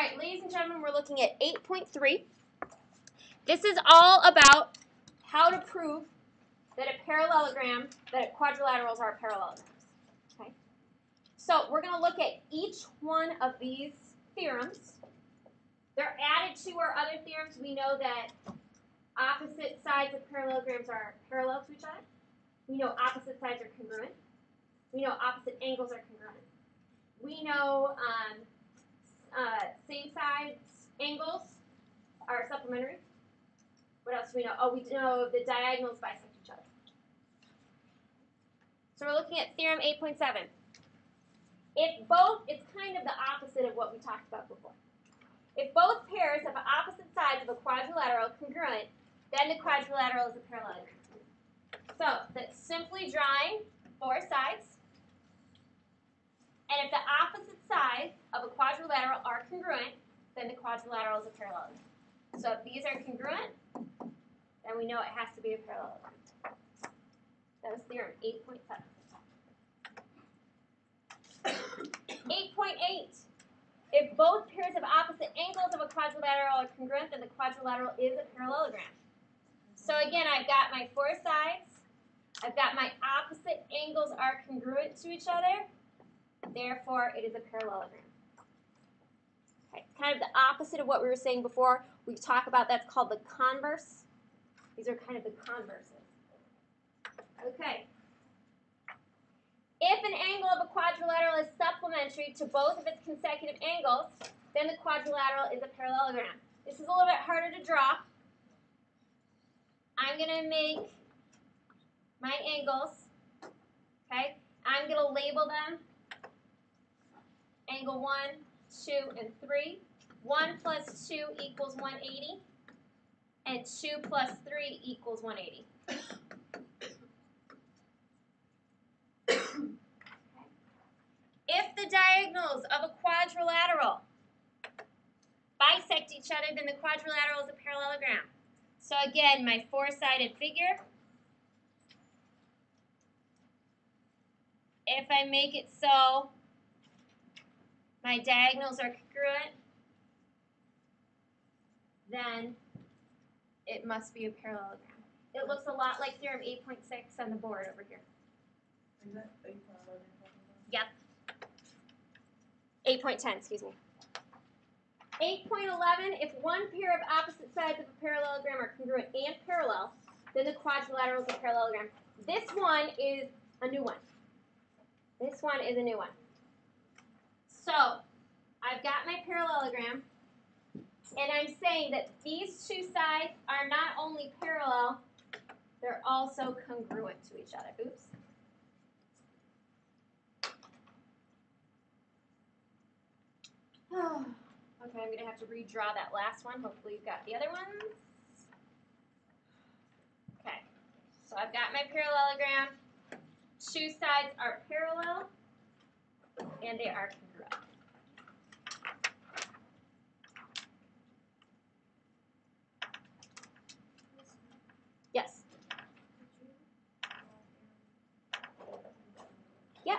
right, ladies and gentlemen, we're looking at 8.3. This is all about how to prove that quadrilaterals are parallelograms. Okay? So we're going to look at each one of these theorems. They're added to our other theorems. We know that opposite sides of parallelograms are parallel to each other. We know opposite sides are congruent. We know opposite angles are congruent. We know same sides angles are supplementary. What else do we know? Oh, we know the diagonals bisect each other. So we're looking at theorem 8.7. It's kind of the opposite of what we talked about before. If both pairs of opposite sides of a quadrilateral congruent, then the quadrilateral is a parallelogram. So that's simply drawing four sides. And if the opposite sides of a quadrilateral are congruent, then the quadrilateral is a parallelogram. So if these are congruent, then we know it has to be a parallelogram. That was theorem 8.7. 8.8. If both pairs of opposite angles of a quadrilateral are congruent, then the quadrilateral is a parallelogram. So again, I've got my four sides. I've got my opposite angles are congruent to each other. Therefore, it is a parallelogram. Okay, it's kind of the opposite of what we were saying before. We talk about that's called the converse. These are kind of the converses. Okay. If an angle of a quadrilateral is supplementary to both of its consecutive angles, then the quadrilateral is a parallelogram. This is a little bit harder to draw. I'm going to make my angles. Okay. I'm going to label them angle 1, 2, and 3. 1 plus 2 equals 180, and 2 plus 3 equals 180. Okay. If the diagonals of a quadrilateral bisect each other, then the quadrilateral is a parallelogram. So again, my four-sided figure, if I make it so my diagonals are congruent, then it must be a parallelogram. It looks a lot like theorem 8.6 on the board over here. Is that 8.11? Yep. 8.10, excuse me. 8.11, if one pair of opposite sides of a parallelogram are congruent and parallel, then the quadrilateral is a parallelogram. This one is a new one. This one is a new one. So, I've got my parallelogram, and I'm saying that these two sides are not only parallel, they're also congruent to each other. Oops. Okay, I'm going to have to redraw that last one. Hopefully you've got the other ones. Okay, so I've got my parallelogram. Two sides are parallel, and they are congruent. Yes? Yep.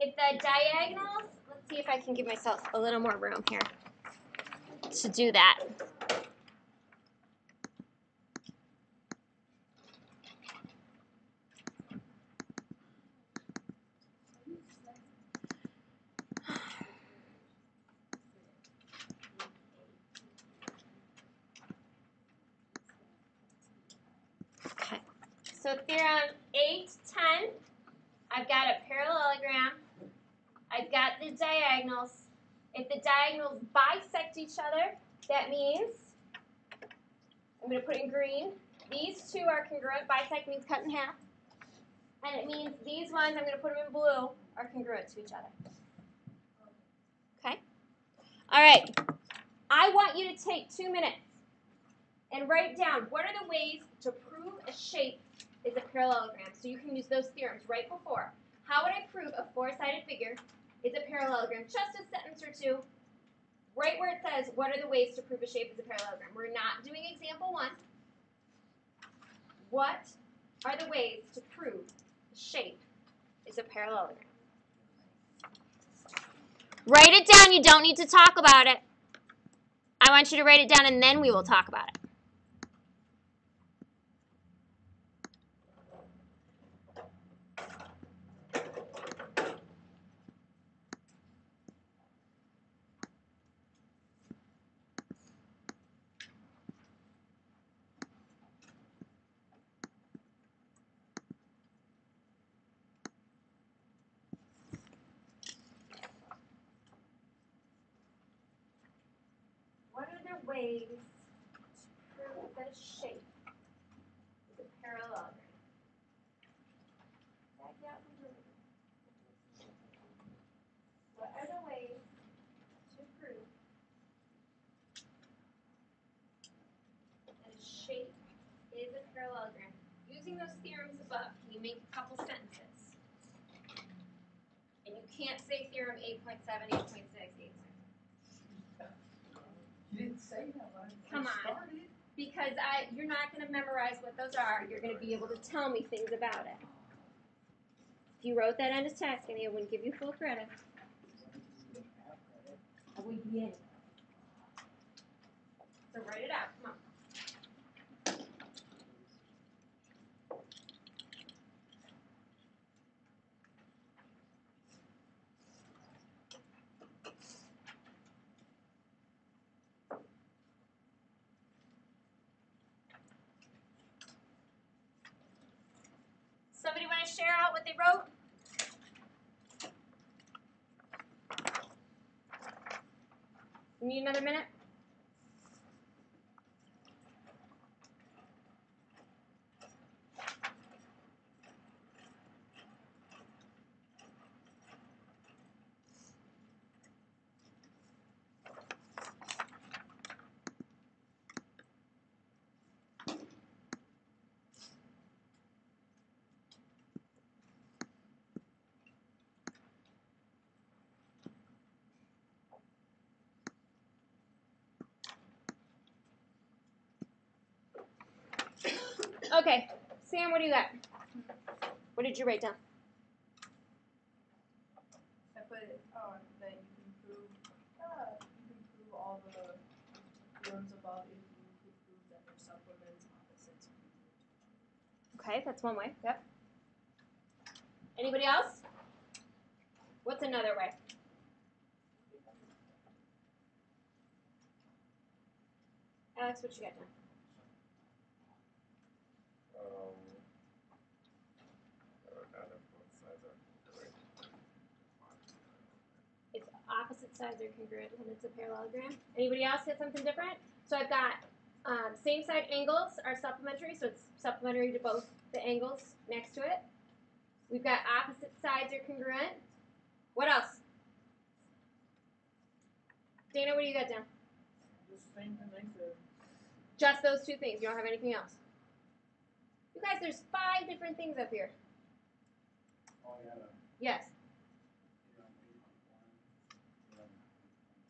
If the diagonals, let's see if I can give myself a little more room here to do that. Okay. So theorem 8.10, I've got a parallelogram. I've got the diagonals. If the diagonals bisect each other, that means, I'm going to put it in green, these two are congruent. Bisect means cut in half. And it means these ones, I'm going to put them in blue, are congruent to each other. Okay? All right. I want you to take 2 minutes and write down what are the ways to prove a shape is a parallelogram. So you can use those theorems right before. How would I prove a four-sided figure is a parallelogram? Just a sentence or two, right where it says, what are the ways to prove a shape is a parallelogram? We're not doing example 1. What are the ways to prove a shape is a parallelogram? Write it down. You don't need to talk about it. I want you to write it down, and then we will talk about it. What are the ways to prove that a shape is a parallelogram? What are the ways to prove that a shape is a parallelogram? Using those theorems above, can you make a couple sentences? And you can't say theorem 8.7, 8.6, 8.6. You didn't say that when I Come on. started. Because you're not going to memorize what those are. You're going to be able to tell me things about it. If you wrote that on a test, I wouldn't give you full credit. I would give you any. So write it out. Come on. Somebody want to share out what they wrote? You need another minute? Okay, Sam, what do you got? What did you write down? I put it on that you can prove all the theorems above if you could prove that they're supplements, opposites. Okay, that's one way. Yep. Anybody else? What's another way? Alex, what you got down? If opposite sides are congruent, then it's a parallelogram. Anybody else get something different? So I've got same side angles are supplementary, so it's supplementary to both the angles next to it. We've got opposite sides are congruent. What else? Dana, what do you got down? The same thing they said. Just those two things. You don't have anything else. You guys, there's 5 different things up here. Oh, yeah. Yes.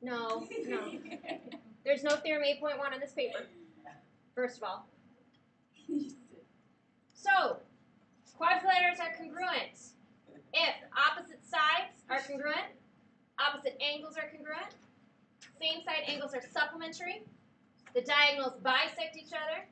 No, no. There's no theorem 8.1 on this paper, first of all. So, quadrilaterals are congruent if opposite sides are congruent, opposite angles are congruent, same side angles are supplementary, the diagonals bisect each other,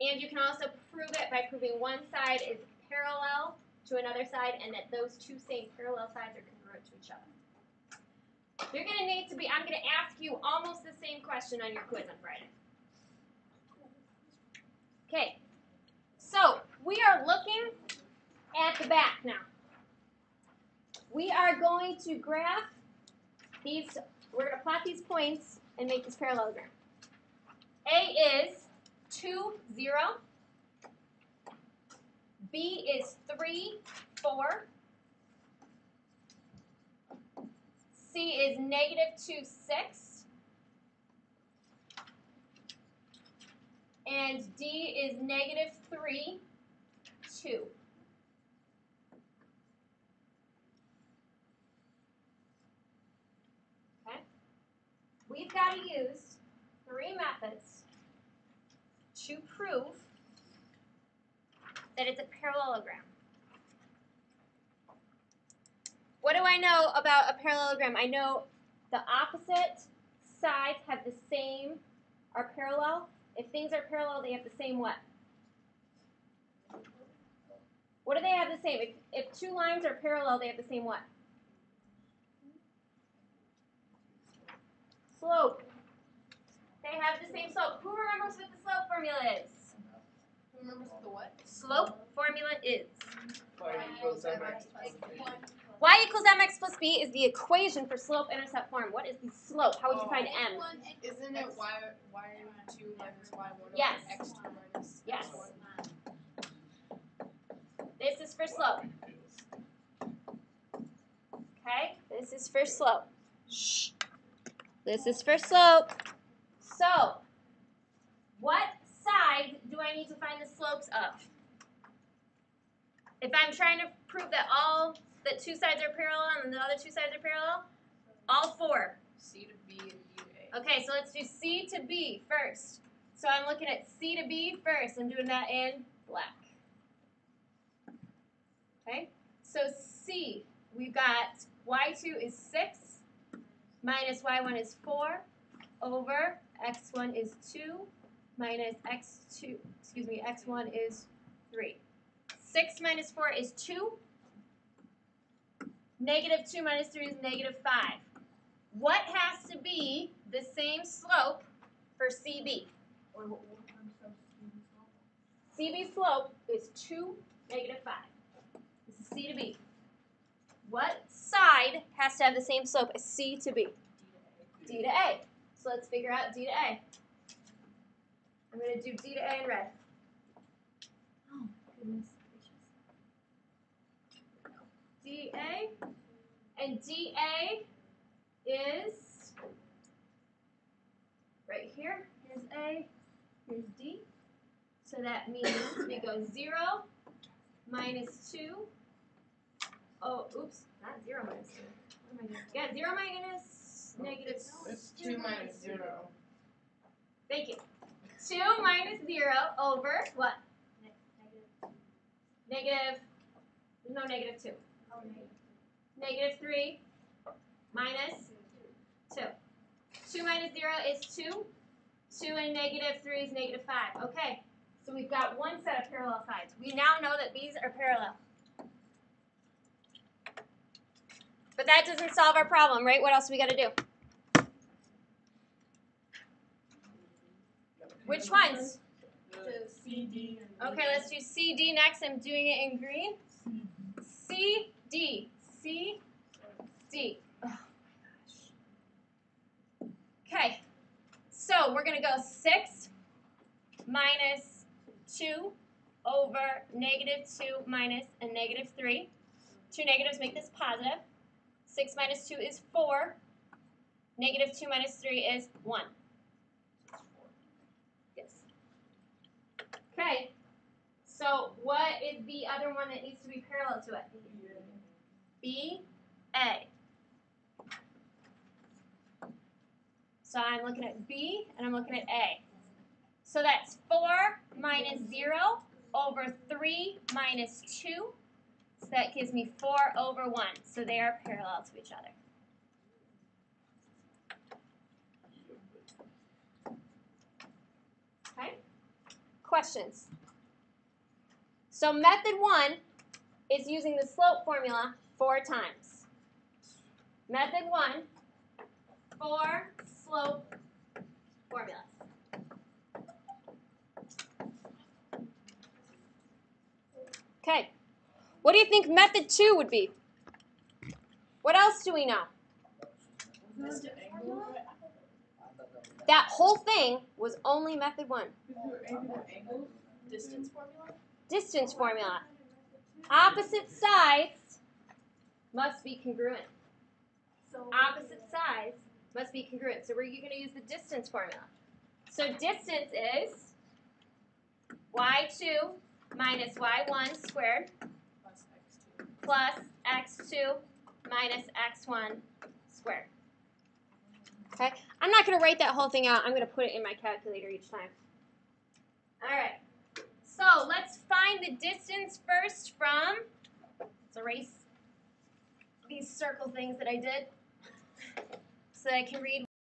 and you can also prove it by proving one side is parallel to another side and that those two same parallel sides are congruent to each other. You're going to need to be, I'm going to ask you almost the same question on your quiz on Friday. Okay, so we are looking at the back now. We are going to graph these, we're going to plot these points and make this parallelogram. A is 2, 0. B is 3, 4. C is -2, 6. And D is -3, 2. Okay? We've got to use 3 methods to prove that it's a parallelogram. What do I know about a parallelogram? I know the opposite sides have the same, are parallel. If things are parallel, they have the same what? What do they have the same? If two lines are parallel, they have the same what? Slope. They have the same slope. Who remembers what the slope formula is? Who remembers the what? Slope formula is Y equals mx plus b. y equals mx plus b is the equation for slope-intercept form. What is the slope? How would you find m? Isn't it y2 minus y1 Yes. over x2 minus Yes. x1? This is for slope. Okay? This is for slope. Shh. This is for slope. So, what side do I need to find the slopes of? If I'm trying to prove that two sides are parallel and the other two sides are parallel, all four. C to B and B to A. Okay, so let's do C to B first. So I'm looking at C to B first. I'm doing that in black. Okay, so C, we've got y2 is 6 minus y1 is 4 over x1 is 2 minus x1 is 3. 6 minus 4 is 2. Negative 2 minus 3 is negative 5. What has to be the same slope for CB? CB slope is 2, negative 5. This is C to B. What side has to have the same slope as C to B? D to A. So let's figure out D to A. I'm going to do D to A in red. Oh, goodness gracious. DA. And DA is right here. Here's A. Here's D. So that means we go 0 minus 2. Oh, oops. Not 0 minus 2. What am I doing? Yeah, 0 minus negative. It's 2 minus 0. Thank you. 2 minus 0 over what? Negative. There's no negative 2. Negative 3 minus 2. 2 minus 0 is 2. 2 and negative 3 is negative 5. Okay, so we've got one set of parallel sides. We now know that these are parallel. But that doesn't solve our problem, right? What else do we got to do? Which ones? CD. Okay, let's do CD next. I'm doing it in green. CD. C, D. Oh, okay, so we're going to go 6 minus 2 over negative 2 minus a negative 3. 2 negatives make this positive. 6 minus 2 is 4. Negative 2 minus 3 is 1. Yes. Okay, so what is the other one that needs to be parallel to it? B, A. So I'm looking at B and I'm looking at A. So that's 4 minus 0 over 3 minus 2. So that gives me 4 over 1. So they are parallel to each other. Okay? Questions? So method 1 is using the slope formula 4 times. Method 1, 4 slope formulas. Okay. What do you think method 2 would be? What else do we know? That whole thing was only method 1. Distance formula? Distance formula. Opposite sides must be congruent. Opposite sides must be congruent. So we're going to use the distance formula. So distance is y2 minus y1 squared plus x2 minus x1 squared. Okay? I'm not going to write that whole thing out. I'm going to put it in my calculator each time. All right. So let's find the distance first from, let's erase these circle things that I did so that I can read